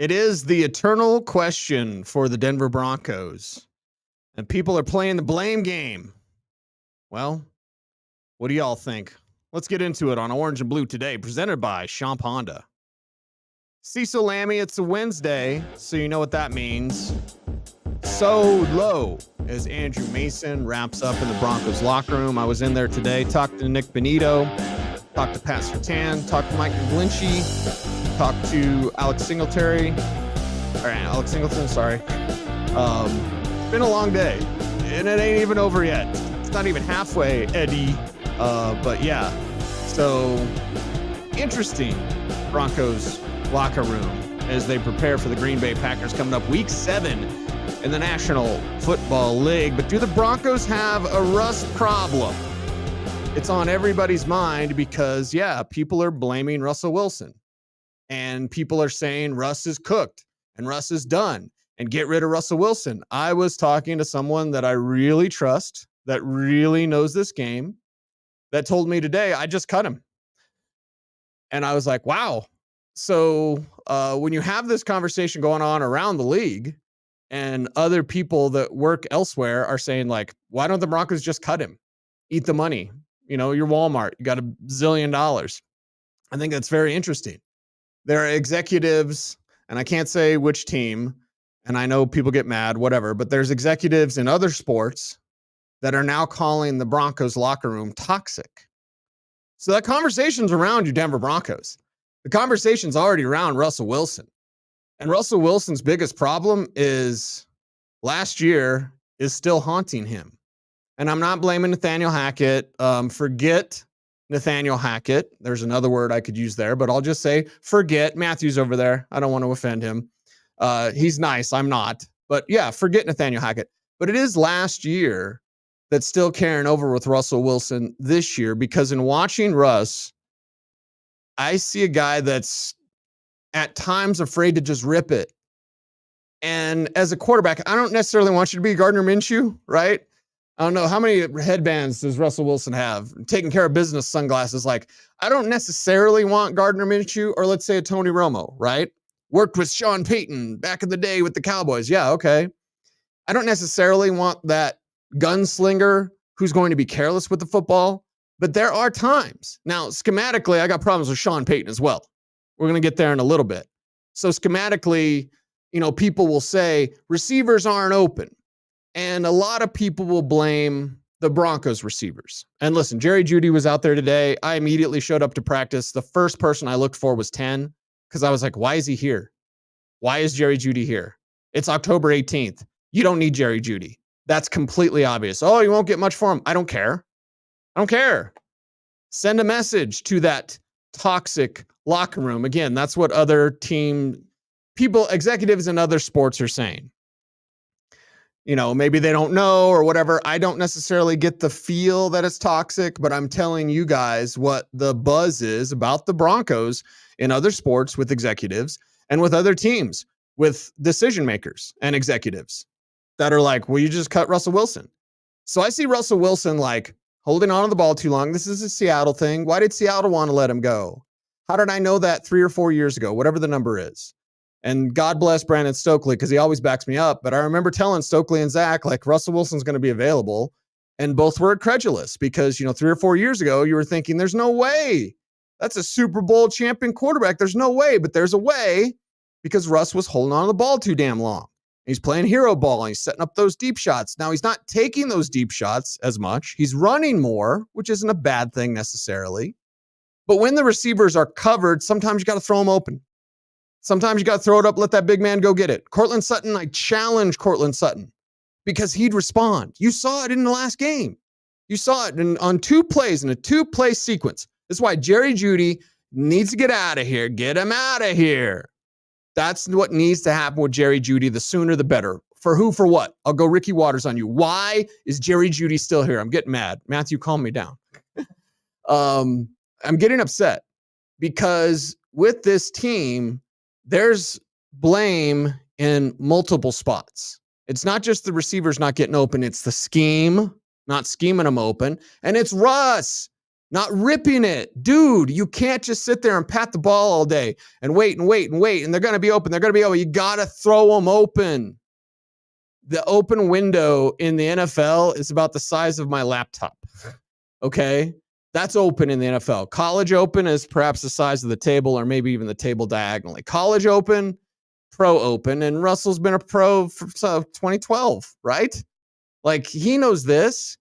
It is the eternal question for the Denver Broncos. And people are playing the blame game. Well, what do y'all think? Let's get into it on Orange and Blue today, presented by Champ Honda. Cecil Lammy, it's a Wednesday, so you know what that means. So low as Andrew Mason wraps up in the Broncos locker room. I was in there today, talked to Nick Benito, talked to Pat Surtain, talked to Mike McGlinchey, talked to Alex Singleton, sorry. It's been a long day, and it ain't even over yet. It's not even halfway, Eddie. But yeah, so interesting Broncos locker room as they prepare for the Green Bay Packers coming up week 7 in the National Football League. But do the Broncos have a rust problem? It's on everybody's mind because, yeah, people are blaming Russell Wilson. And people are saying Russ is cooked and Russ is done and get rid of Russell Wilson. I was talking to someone that I really trust, that really knows this game, that told me today, I just cut him. And I was like, wow. So when you have this conversation going on around the league and other people that work elsewhere are saying like, why don't the Broncos just cut him? Eat the money. You know, you're Walmart. You got $1 zillion. I think that's very interesting. There are executives, and I can't say which team, and I know people get mad, whatever, but there's executives in other sports that are now calling the Broncos locker room toxic. So that conversation's around your Denver Broncos. The conversation's already around Russell Wilson. And Russell Wilson's biggest problem is last year is still haunting him. And I'm not blaming Nathaniel Hackett. Forget Nathaniel Hackett. There's another word I could use there, but I'll just say forget. Matthew's over there. I don't want to offend him. He's nice. I'm not. But yeah, forget Nathaniel Hackett. But it is last year that's still carrying over with Russell Wilson this year, because in watching Russ, I see a guy that's at times afraid to just rip it. And as a quarterback, I don't necessarily want you to be Gardner Minshew, right? I don't know. How many headbands does Russell Wilson have? Taking care of business sunglasses. Like, I don't necessarily want Gardner Minshew or let's say a Tony Romo, right? Worked with Sean Payton back in the day with the Cowboys. Yeah, okay. I don't necessarily want that gunslinger who's going to be careless with the football, but there are times. Now, schematically, I got problems with Sean Payton as well. We're going to get there in a little bit. So schematically, you know, people will say receivers aren't open. And a lot of people will blame the Broncos receivers. And listen, Jerry Jeudy was out there today. I immediately showed up to practice. The first person I looked for was 10 because I was like, why is he here? Why is Jerry Jeudy here? It's October 18th. You don't need Jerry Jeudy. That's completely obvious. Oh, you won't get much for him. I don't care. I don't care. Send a message to that toxic locker room. Again, that's what other team people, executives in other sports are saying. You know, maybe they don't know or whatever. I don't necessarily get the feel that it's toxic, but I'm telling you guys what the buzz is about the Broncos in other sports with executives and with other teams with decision makers and executives that are like, well, you just cut Russell Wilson. So I see Russell Wilson like holding on to the ball too long. This is a Seattle thing. Why did Seattle want to let him go? How did I know that 3 or 4 years ago, whatever the number is? And God bless Brandon Stokely because he always backs me up. But I remember telling Stokely and Zach, like, Russell Wilson's going to be available. And both were incredulous because, 3 or 4 years ago, you were thinking, there's no way. That's a Super Bowl champion quarterback. There's no way. But there's a way because Russ was holding on to the ball too damn long. He's playing hero ball and he's setting up those deep shots. Now, he's not taking those deep shots as much. He's running more, which isn't a bad thing necessarily. But when the receivers are covered, sometimes you got to throw them open. Sometimes you got to throw it up, let that big man go get it. Cortland Sutton, I challenge Cortland Sutton because he'd respond. You saw it in the last game. You saw it on 2 plays in a 2-play sequence. That's why Jerry Jeudy needs to get out of here. Get him out of here. That's what needs to happen with Jerry Jeudy. The sooner, the better. For who, for what? I'll go Ricky Waters on you. Why is Jerry Jeudy still here? I'm getting mad. Matthew, calm me down. I'm getting upset because with this team, there's blame in multiple spots. It's not just the receivers not getting open. It's the scheme, not scheming them open. And it's Russ. not ripping it. Dude, you can't just sit there and pat the ball all day and wait and wait and wait. And they're going to be open. They're going to be open. You got to throw them open. The open window in the NFL is about the size of my laptop. Okay? That's open in the NFL. College open is perhaps the size of the table or maybe even the table diagonally. College open, pro open, and Russell's been a pro for 2012, right? Like, he knows this,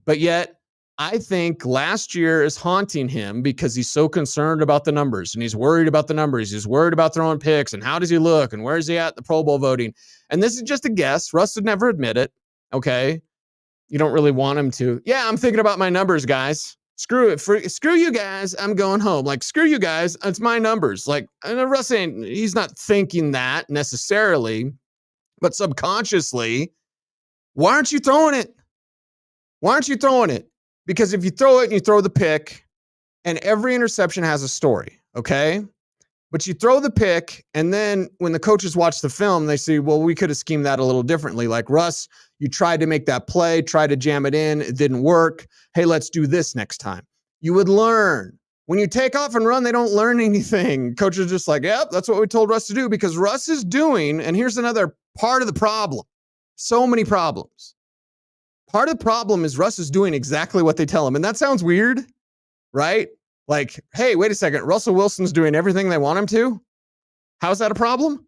but yet I think last year is haunting him because he's so concerned about the numbers and he's worried about the numbers. He's worried about throwing picks and how does he look and where is he at the Pro Bowl voting? And this is just a guess. Russ would never admit it. Okay. You don't really want him to. Yeah, I'm thinking about my numbers, guys. Screw it. Screw you guys. I'm going home. Like, screw you guys. It's my numbers. Like, and Russ ain't, he's not thinking that necessarily, but subconsciously, why aren't you throwing it? Why aren't you throwing it? Because if you throw it and you throw the pick, and every interception has a story, okay? But you throw the pick, and then when the coaches watch the film, they say, well, we could have schemed that a little differently. Like, Russ, you tried to make that play, tried to jam it in, it didn't work. Hey, let's do this next time. You would learn. When you take off and run, they don't learn anything. Coaches are just like, yep, that's what we told Russ to do, because Russ is doing, and here's another part of the problem. So many problems. Part of the problem is Russ is doing exactly what they tell him. And that sounds weird, right? Like, hey, wait a second. Russell Wilson's doing everything they want him to. How's that a problem?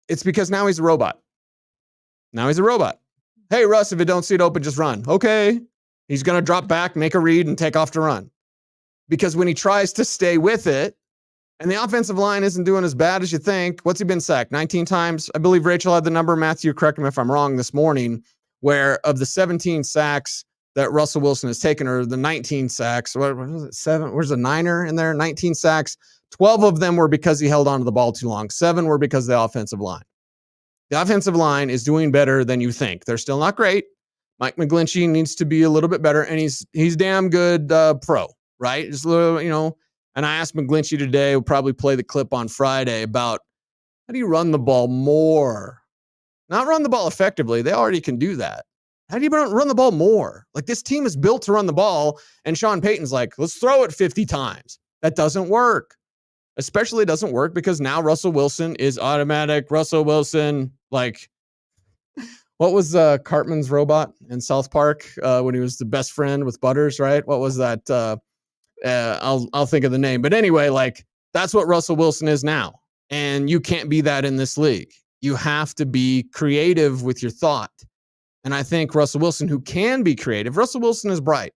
It's because now he's a robot. Now he's a robot. Hey, Russ, if you don't see it open, just run. Okay. He's going to drop back, make a read, and take off to run. Because when he tries to stay with it, and the offensive line isn't doing as bad as you think. What's he been sacked? 19 times? I believe Rachel had the number. Matthew, correct me if I'm wrong, this morning, where of the 17 sacks that Russell Wilson has taken, or the 19 sacks, what was it, 7? Where's a niner in there? 19 sacks. 12 of them were because he held onto the ball too long. 7 were because of the offensive line. The offensive line is doing better than you think. They're still not great. Mike McGlinchey needs to be a little bit better, and he's damn good pro, right? Just a little, and I asked McGlinchey today, we'll probably play the clip on Friday, about how do you run the ball more? Not run the ball effectively. They already can do that. How do you run the ball more? Like, this team is built to run the ball, and Sean Payton's like, let's throw it 50 times. That doesn't work. Especially doesn't work because now Russell Wilson is automatic. Russell Wilson, like, what was Cartman's robot in South Park when he was the best friend with Butters, right? What was that? I'll think of the name. But anyway, like, that's what Russell Wilson is now. And you can't be that in this league. You have to be creative with your thought. And I think Russell Wilson, who can be creative, Russell Wilson is bright.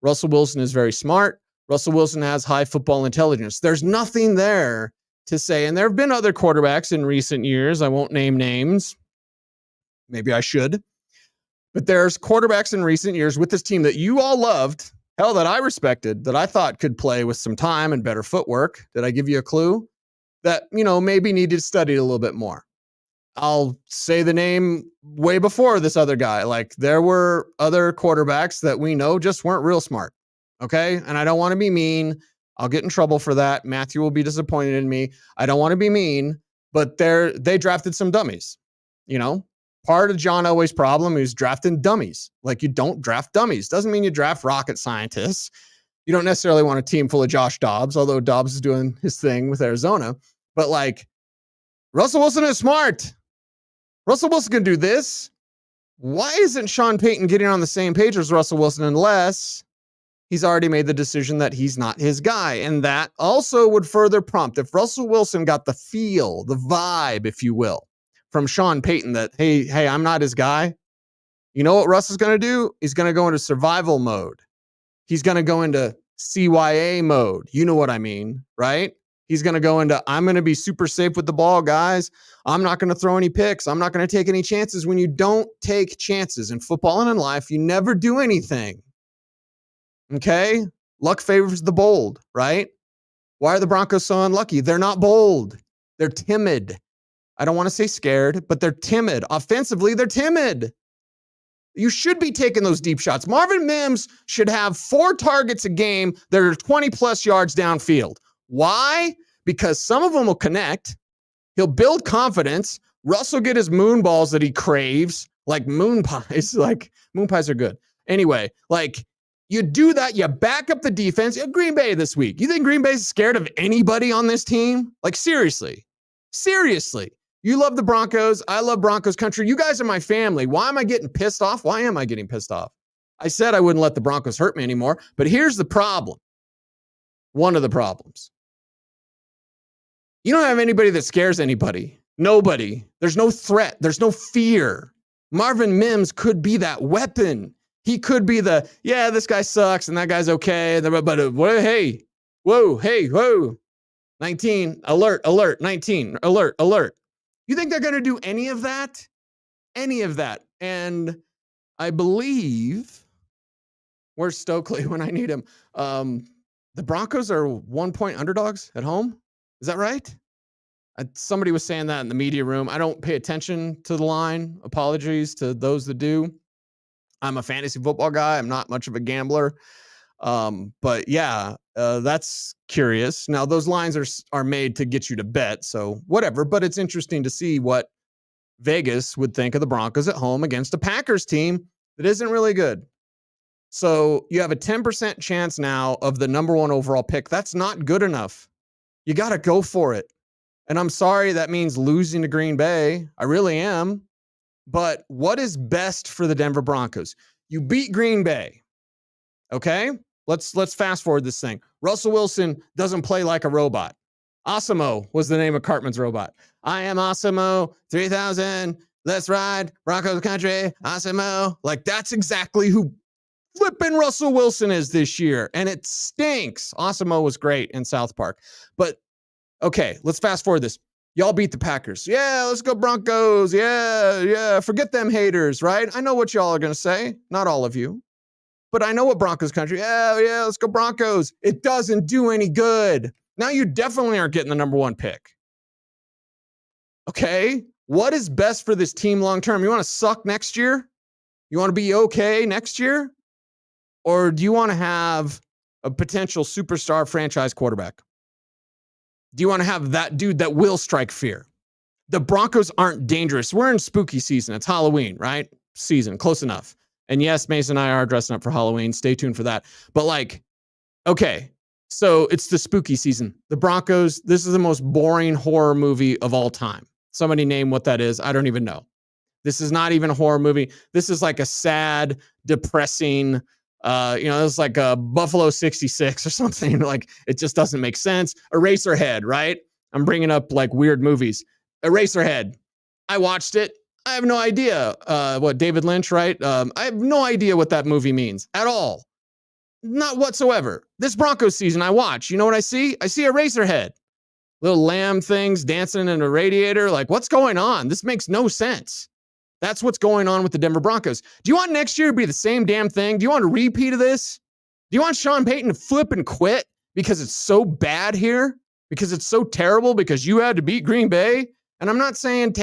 Russell Wilson is very smart. Russell Wilson has high football intelligence. There's nothing there to say. And there have been other quarterbacks in recent years. I won't name names. Maybe I should. But there's quarterbacks in recent years with this team that you all loved, hell, that I respected, that I thought could play with some time and better footwork. Did I give you a clue? That, maybe needed to study a little bit more. I'll say the name way before this other guy. Like, there were other quarterbacks that we know just weren't real smart. Okay. And I don't want to be mean. I'll get in trouble for that. Matthew will be disappointed in me. I don't want to be mean, but they drafted some dummies. Part of John Elway's problem is drafting dummies. Like, you don't draft dummies. Doesn't mean you draft rocket scientists. You don't necessarily want a team full of Josh Dobbs, although Dobbs is doing his thing with Arizona. But, like, Russell Wilson is smart. Russell Wilson can do this. Why isn't Sean Payton getting on the same page as Russell Wilson unless he's already made the decision that he's not his guy? And that also would further prompt, if Russell Wilson got the feel, the vibe, if you will, from Sean Payton that, hey, I'm not his guy. You know what Russ is going to do? He's going to go into survival mode. He's going to go into CYA mode. You know what I mean, right? He's going to go into, I'm going to be super safe with the ball, guys. I'm not going to throw any picks. I'm not going to take any chances. When you don't take chances in football and in life, you never do anything. Okay? Luck favors the bold, right? Why are the Broncos so unlucky? They're not bold. They're timid. I don't want to say scared, but they're timid. Offensively, they're timid. You should be taking those deep shots. Marvin Mims should have 4 targets a game that are 20-plus yards downfield. Why? Because some of them will connect. He'll build confidence. Russ will get his moon balls that he craves, like moon pies. Like, moon pies are good. Anyway, like, You do that, you back up the defense. Green Bay this week. You think Green Bay's scared of anybody on this team? Like, seriously. Seriously. You love the Broncos. I love Broncos country. You guys are my family. Why am I getting pissed off? Why am I getting pissed off? I said I wouldn't let the Broncos hurt me anymore, but here's the problem. One of the problems. You don't have anybody that scares anybody. Nobody. There's no threat. There's no fear. Marvin Mims could be that weapon. He could be this guy sucks and that guy's okay. But hey, whoa. 19, alert, 19, alert. You think they're going to do any of that? Any of that. And I believe, where's Stokely when I need him? The Broncos are 1-point underdogs at home. Is that right? Somebody was saying that in the media room. I don't pay attention to the line. Apologies to those that do. I'm a fantasy football guy. I'm not much of a gambler. But yeah, that's curious. Now, those lines are made to get you to bet, so whatever. But it's interesting to see what Vegas would think of the Broncos at home against a Packers team that isn't really good. So you have a 10% chance now of the number 1 overall pick. That's not good enough. You got to go for it. And I'm sorry that means losing to Green Bay. I really am. But what is best for the Denver Broncos? You beat Green Bay. Okay? Let's fast forward this thing. Russell Wilson doesn't play like a robot. Asimo was the name of Cartman's robot. I am Asimo 3000. Let's ride Broncos country. Asimo. Like, that's exactly who flipping Russell Wilson is this year. And it stinks. Asimo was great in South Park. But okay, let's fast forward this. Y'all beat the Packers. Yeah, let's go Broncos. Yeah. Forget them haters, right? I know what y'all are going to say. Not all of you. But I know what Broncos country. Yeah, let's go Broncos. It doesn't do any good. Now you definitely aren't getting the number 1 pick. Okay? What is best for this team long term? You want to suck next year? You want to be okay next year? Or do you want to have a potential superstar franchise quarterback? Do you want to have that dude that will strike fear? The Broncos aren't dangerous. We're in spooky season. It's Halloween, right? Season, close enough. And yes, Mason and I are dressing up for Halloween. Stay tuned for that. But okay, so it's the spooky season. The Broncos, this is the most boring horror movie of all time. Somebody name what that is. I don't even know. This is not even a horror movie. This is like a sad, depressing, it's like a Buffalo 66 or something. Like, it just doesn't make sense. Eraserhead, right? I'm bringing up like weird movies. Eraserhead. I watched it. I have no idea what David Lynch, right? I have no idea what that movie means at all. Not whatsoever. This Broncos season I watch. You know what I see? I see Eraserhead. Little lamb things dancing in a radiator. Like, what's going on? This makes no sense. That's what's going on with the Denver Broncos. Do you want next year to be the same damn thing? Do you want a repeat of this? Do you want Sean Payton to flip and quit because it's so bad here? Because it's so terrible because you had to beat Green Bay? And I'm not saying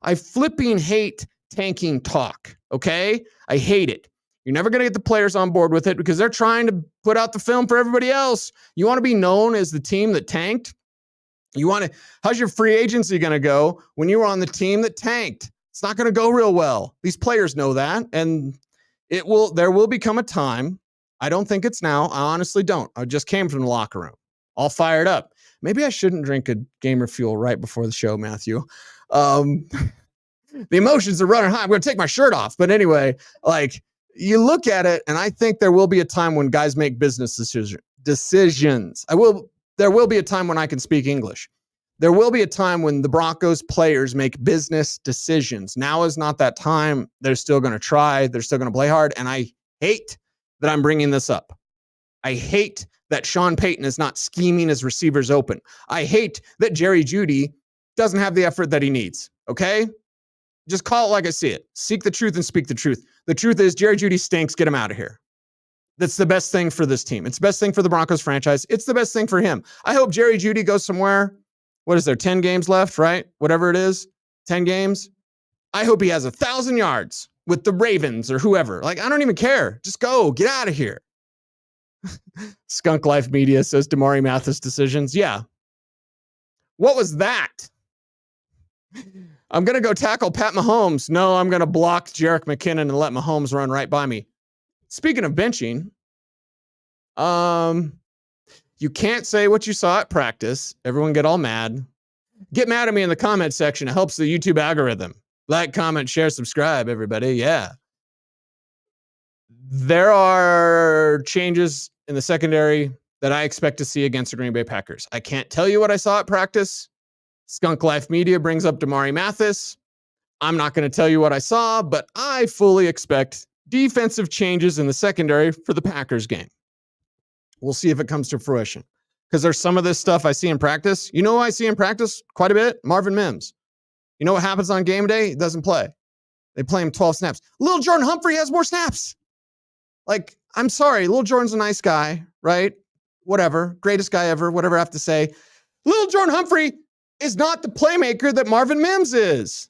I flipping hate tanking talk, okay? I hate it. You're never going to get the players on board with it because they're trying to put out the film for everybody else. You want to be known as the team that tanked? How's your free agency going to go when you were on the team that tanked? It's not going to go real well. These players know that, and there will become a time. I don't think it's now. I honestly don't. I just came from the locker room, all fired up. Maybe I shouldn't drink a Gamer Fuel right before the show, Matthew. The emotions are running high. I'm going to take my shirt off. But anyway, you look at it, and I think there will be a time when guys make business decisions. There will be a time when I can speak English. There will be a time when the Broncos players make business decisions. Now is not that time. They're still going to try. They're still going to play hard. And I hate that I'm bringing this up. I hate that Sean Payton is not scheming his receivers open. I hate that Jerry Jeudy doesn't have the effort that he needs. Okay? Just call it like I see it. Seek the truth and speak the truth. The truth is Jerry Jeudy stinks. Get him out of here. That's the best thing for this team. It's the best thing for the Broncos franchise. It's the best thing for him. I hope Jerry Jeudy goes somewhere. What is there? 10 games left, right? Whatever it is, 10 games. I hope he has 1,000 yards with the Ravens or whoever. I don't even care. Just go. Get out of here. Skunk Life Media says Damari Mathis decisions. Yeah. What was that? I'm going to go tackle Pat Mahomes. No, I'm going to block Jerick McKinnon and let Mahomes run right by me. Speaking of benching, you can't say what you saw at practice. Everyone get all mad. Get mad at me in the comment section. It helps the YouTube algorithm. Like, comment, share, subscribe, everybody. Yeah. There are changes in the secondary that I expect to see against the Green Bay Packers. I can't tell you what I saw at practice. Skunk Life Media brings up Damari Mathis. I'm not going to tell you what I saw, but I fully expect defensive changes in the secondary for the Packers game. We'll see if it comes to fruition. Because there's some of this stuff I see in practice. You know who I see in practice quite a bit? Marvin Mims. You know what happens on game day? He doesn't play. They play him 12 snaps. Little Jordan Humphrey has more snaps. Like, I'm sorry. Little Jordan's a nice guy, right? Whatever. Greatest guy ever. Whatever I have to say. Little Jordan Humphrey is not the playmaker that Marvin Mims is.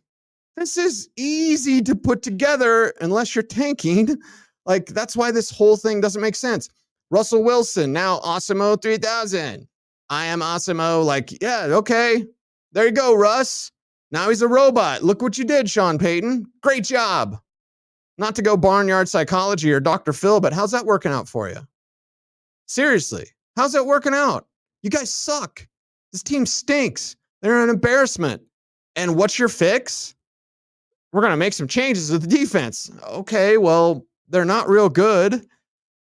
This is easy to put together unless you're tanking. Like, that's why this whole thing doesn't make sense. Russell Wilson, now Awesemo 3000. I am Awesemo. Like, yeah, okay. There you go, Russ. Now he's a robot. Look what you did, Sean Payton. Great job. Not to go barnyard psychology or Dr. Phil, but how's that working out for you? Seriously, how's that working out? You guys suck. This team stinks. They're an embarrassment. And what's your fix? We're going to make some changes to the defense. Okay, well, they're not real good.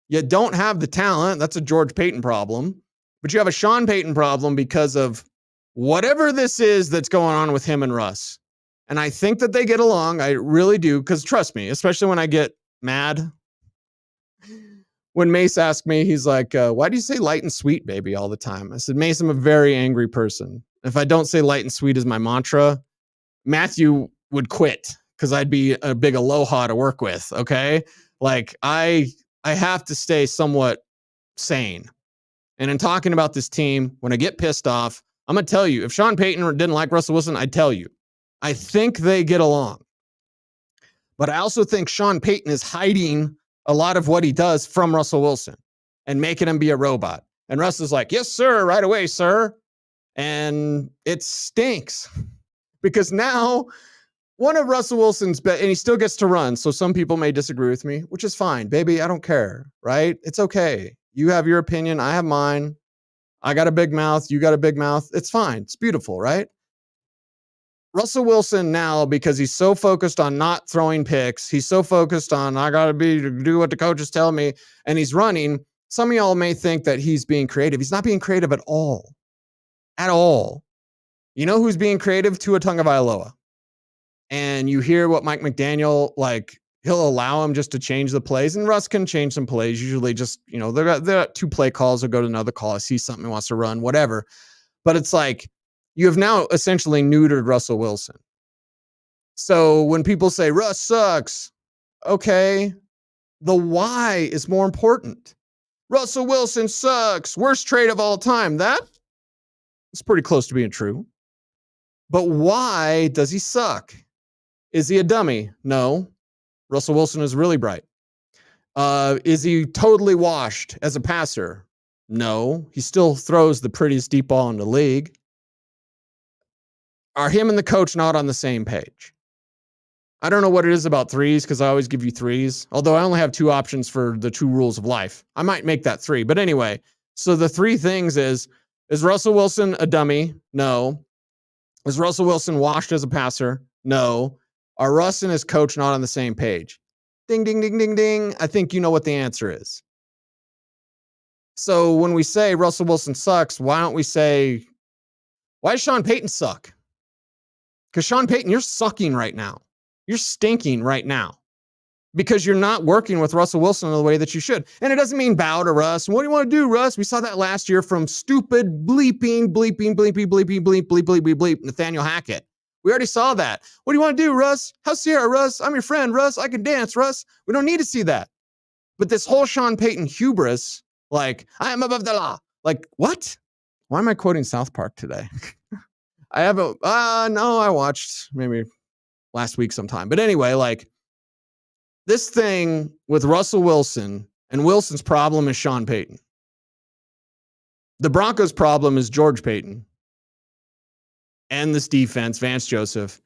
You don't have the talent. That's a George Payton problem. But you have a Sean Payton problem because of whatever this is that's going on with him and Russ. And I think that they get along. I really do. Because trust me, especially when I get mad. When Mace asked me, he's like, why do you say light and sweet, baby, all the time? I said, Mace, I'm a very angry person. If I don't say light and sweet as my mantra, Matthew would quit because I'd be a big aloha to work with. Okay. Like I have to stay somewhat sane. And in talking about this team, when I get pissed off, I'm going to tell you, if Sean Payton didn't like Russell Wilson, I'd tell you. I think they get along. But I also think Sean Payton is hiding a lot of what he does from Russell Wilson and making him be a robot. And Russ is like, yes, sir, right away, sir. And it stinks because now one of Russell Wilson's and he still gets to run. So some people may disagree with me, which is fine, baby. I don't care, right? It's okay. You have your opinion. I have mine. I got a big mouth. You got a big mouth. It's fine. It's beautiful, right? Russell Wilson now, because he's so focused on not throwing picks, he's so focused on, I got to do what the coaches tell me, and he's running. Some of y'all may think that he's being creative. He's not being creative at all. At all. You know who's being creative? Tua Tagovailoa. And you hear what Mike McDaniel, like, he'll allow him just to change the plays. And Russ can change some plays. Usually just, you know, they're got 2 play calls. They'll go to another call. I see something he wants to run, whatever. But it's like, you have now essentially neutered Russell Wilson. So when people say, Russ sucks, okay, the why is more important. Russell Wilson sucks. Worst trade of all time. That is pretty close to being true. But why does he suck? Is he a dummy? No. Russell Wilson is really bright. Is he totally washed as a passer? No. He still throws the prettiest deep ball in the league. Are him and the coach not on the same page? I don't know what it is about threes because I always give you threes. Although I only have 2 options for the 2 rules of life. I might make that 3. But anyway, so the 3 things is Russell Wilson a dummy? No. Is Russell Wilson washed as a passer? No. Are Russ and his coach not on the same page? Ding, ding, ding, ding, ding. I think you know what the answer is. So when we say Russell Wilson sucks, why don't we say, why does Sean Payton suck? Because Sean Payton, you're sucking right now. You're stinking right now. Because you're not working with Russell Wilson in the way that you should. And it doesn't mean bow to Russ. What do you want to do, Russ? We saw that last year from stupid bleeping Nathaniel Hackett. We already saw that. What do you want to do, Russ? How's Sierra, Russ? I'm your friend, Russ. I can dance, Russ. We don't need to see that. But this whole Sean Payton hubris, like, I am above the law. Like, what? Why am I quoting South Park today? I haven't, no, I watched maybe last week sometime. But anyway, like, this thing with Russell Wilson, and Wilson's problem is Sean Payton. The Broncos' problem is George Payton. And this defense, Vance Joseph,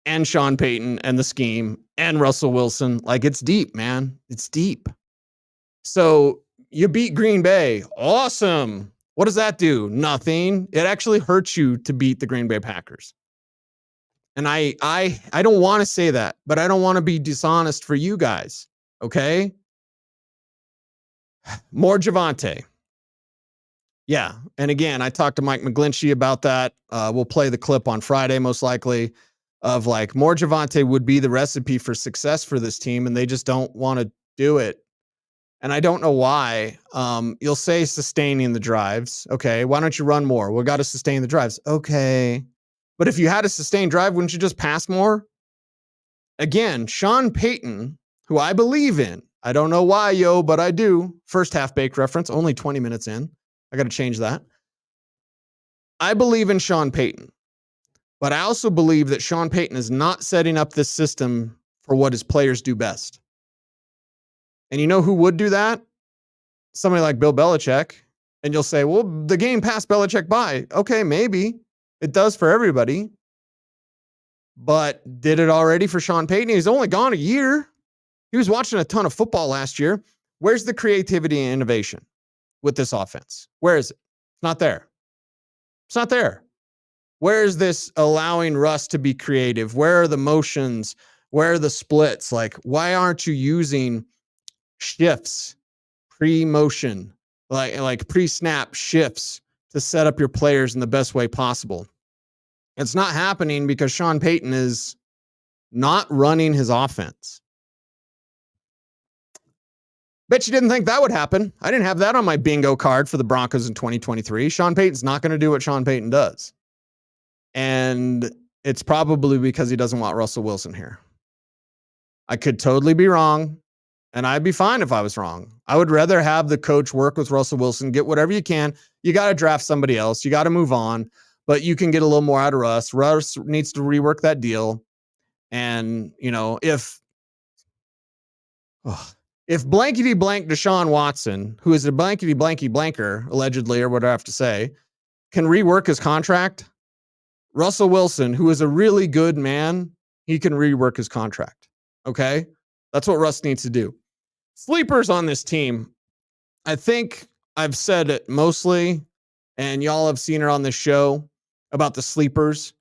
and Sean Payton, and the scheme, and Russell Wilson. Like, it's deep, man. It's deep. So you beat Green Bay. Awesome. What does that do? Nothing. It actually hurts you to beat the Green Bay Packers. And I don't want to say that, but I don't want to be dishonest for you guys. Okay. More Javonte. Yeah. And again, I talked to Mike McGlinchey about that. We'll play the clip on Friday, most likely, of like more Javonte would be the recipe for success for this team. And they just don't want to do it. And I don't know why. You'll say sustaining the drives. Okay. Why don't you run more? We got to sustain the drives. Okay. But if you had a sustained drive, wouldn't you just pass more? Again, Sean Payton, who I believe in. I don't know why, but I do. First half baked reference, only 20 minutes in. I got to change that. I believe in Sean Payton, but I also believe that Sean Payton is not setting up this system for what his players do best. And you know who would do that? Somebody like Bill Belichick. And you'll say, well, the game passed Belichick by. Okay, maybe. It does for everybody. But did it already for Sean Payton? He's only gone a year. He was watching a ton of football last year. Where's the creativity and innovation with this offense? Where is it? It's not there. It's not there. Where is this allowing Russ to be creative? Where are the motions? Where are the splits? Like, why aren't you using shifts, pre-motion, like pre-snap shifts to set up your players in the best way possible? It's not happening because Sean Payton is not running his offense. Bet you didn't think that would happen. I didn't have that on my bingo card for the Broncos in 2023. Sean Payton's not going to do what Sean Payton does. And it's probably because he doesn't want Russell Wilson here. I could totally be wrong, and I'd be fine if I was wrong. I would rather have the coach work with Russell Wilson, get whatever you can. You got to draft somebody else. You got to move on, but you can get a little more out of Russ. Russ needs to rework that deal. And, if blankety blank Deshaun Watson, who is a blankety blanky blanker, allegedly, or what I have to say, can rework his contract, Russell Wilson, who is a really good man, he can rework his contract. Okay? That's what Russ needs to do. Sleepers on this team. I think I've said it mostly, and y'all have seen it on this show about the sleepers.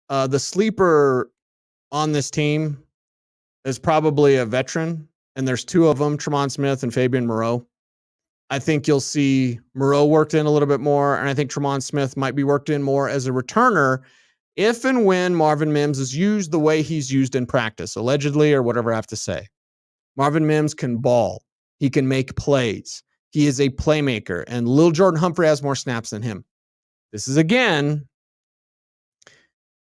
The sleeper on this team is probably a veteran, and there's two of them, Tremont Smith and Fabian Moreau. I think you'll see Moreau worked in a little bit more, and I think Tremont Smith might be worked in more as a returner if and when Marvin Mims is used the way he's used in practice, allegedly, or whatever I have to say. Marvin Mims can ball. He can make plays. He is a playmaker, and Lil Jordan Humphrey has more snaps than him. This is again,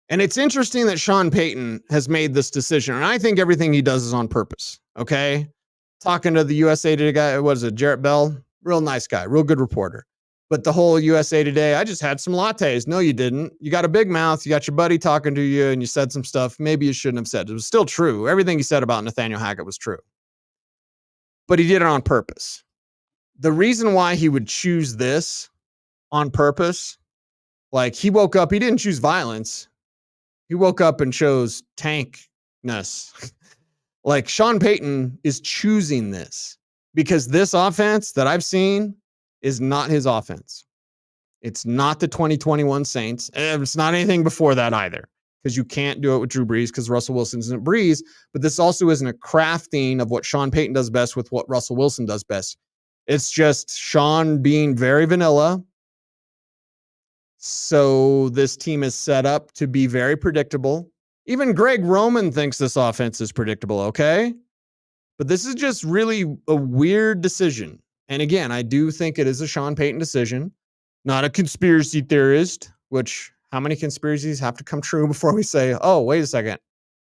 and it's interesting that Sean Payton has made this decision, and I think everything he does is on purpose, okay? Talking to the USA Today guy, what is it, Jarrett Bell? Real nice guy, real good reporter. But the whole USA Today, I just had some lattes. No, you didn't. You got a big mouth. You got your buddy talking to you, and you said some stuff maybe you shouldn't have said. It was still true. Everything he said about Nathaniel Hackett was true. But he did it on purpose. The reason why he would choose this on purpose, like he woke up, he didn't choose violence. He woke up and chose tankness. Like Sean Payton is choosing this because this offense that I've seen is not his offense. It's not the 2021 Saints. And it's not anything before that either, because you can't do it with Drew Brees because Russell Wilson isn't Brees. But this also isn't a crafting of what Sean Payton does best with what Russell Wilson does best. It's just Sean being very vanilla. So this team is set up to be very predictable. Even Greg Roman thinks this offense is predictable, okay? But this is just really a weird decision. And again, I do think it is a Sean Payton decision, not a conspiracy theorist, which how many conspiracies have to come true before we say, oh, wait a second.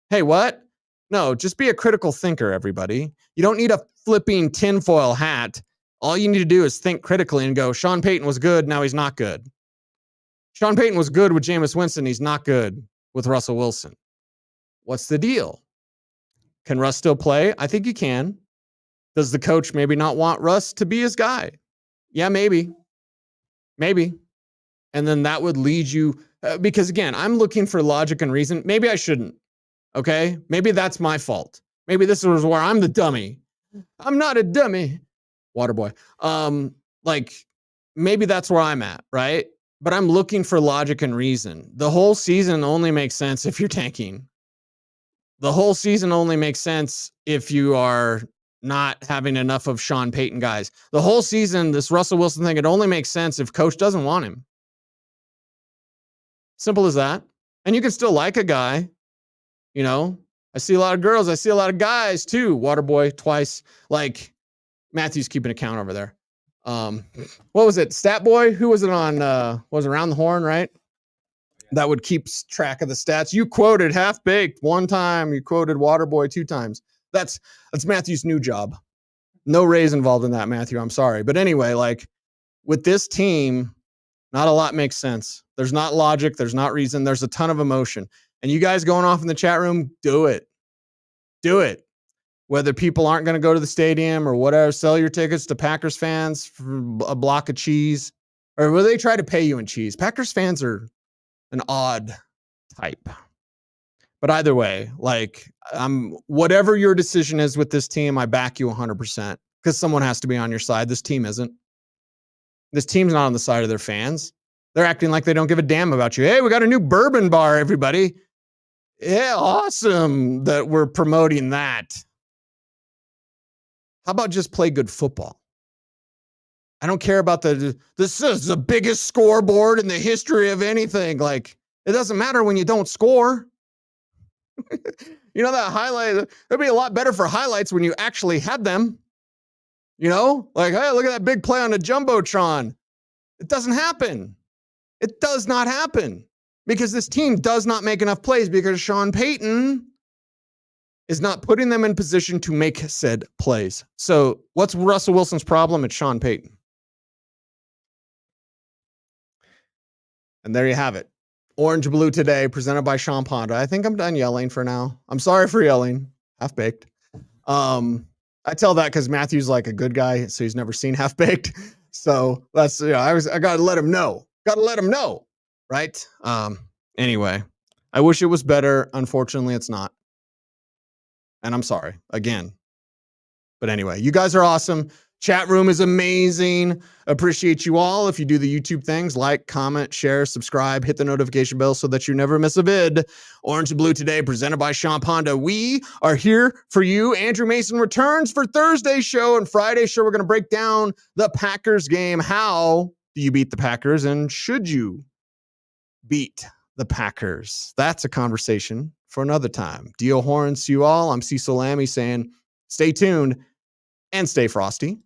Hey, what? No, just be a critical thinker, everybody. You don't need a flipping tinfoil hat. All you need to do is think critically and go, Sean Payton was good, now he's not good. Sean Payton was good with Jameis Winston, he's not good with Russell Wilson. What's the deal? Can Russ still play? I think he can. Does the coach maybe not want Russ to be his guy? Yeah, maybe. Maybe. And then that would lead you, because again, I'm looking for logic and reason. Maybe I shouldn't. Okay? Maybe that's my fault. Maybe this was where I'm the dummy. I'm not a dummy. Waterboy. Like maybe that's where I'm at, right? But I'm looking for logic and reason. The whole season only makes sense if you're tanking. The whole season only makes sense if you are not having enough of Sean Payton guys. The whole season, this Russell Wilson thing, it only makes sense if coach doesn't want him. Simple as that. And you can still like a guy, you know. I see a lot of girls. I see a lot of guys too. Waterboy twice. Like Matthew's keeping account over there. What was it? Stat Boy? Who was it on? Was it Around the Horn, right? That would keep track of the stats. You quoted Half Baked one time. You quoted Waterboy 2 times. That's Matthew's new job. No raise involved in that, Matthew. I'm sorry. But anyway, like with this team, not a lot makes sense. There's not logic. There's not reason. There's a ton of emotion. And you guys going off in the chat room, do it. Do it. Whether people aren't going to go to the stadium or whatever, sell your tickets to Packers fans for a block of cheese. Or will they try to pay you in cheese? Packers fans are an odd type. But either way, like whatever your decision is with this team, I back you 100% because someone has to be on your side. This team isn't. This team's not on the side of their fans. They're acting like they don't give a damn about you. Hey, we got a new bourbon bar, everybody. Yeah, awesome that we're promoting that. How about just play good football? I don't care about this is the biggest scoreboard in the history of anything. Like, it doesn't matter when you don't score. You know, that highlight, it'd be a lot better for highlights when you actually had them. You know, like, hey, look at that big play on the Jumbotron. It doesn't happen. It does not happen because this team does not make enough plays because Sean Payton is not putting them in position to make said plays. So what's Russell Wilson's problem? It's Sean Payton. And there you have it. Orange Blue Today, presented by Sean Ponda. I think I'm done yelling for now. I'm sorry for yelling. Half Baked. I tell that because Matthew's like a good guy, so he's never seen Half Baked. So that's, you know, I gotta let him know. Gotta let him know. Right? Anyway, I wish it was better. Unfortunately, it's not. And I'm sorry again. But anyway, you guys are awesome. Chat room is amazing. Appreciate you all. If you do the YouTube things, like, comment, share, subscribe, hit the notification bell so that you never miss a vid. Orange and Blue Today, presented by Sean Ponda. We are here for you. Andrew Mason returns for Thursday's show, and Friday's show, we're going to break down the Packers game. How do you beat the Packers, and should you beat the Packers? That's a conversation for another time. Dio Horns to you all. I'm Cecil Lammy saying stay tuned and stay frosty.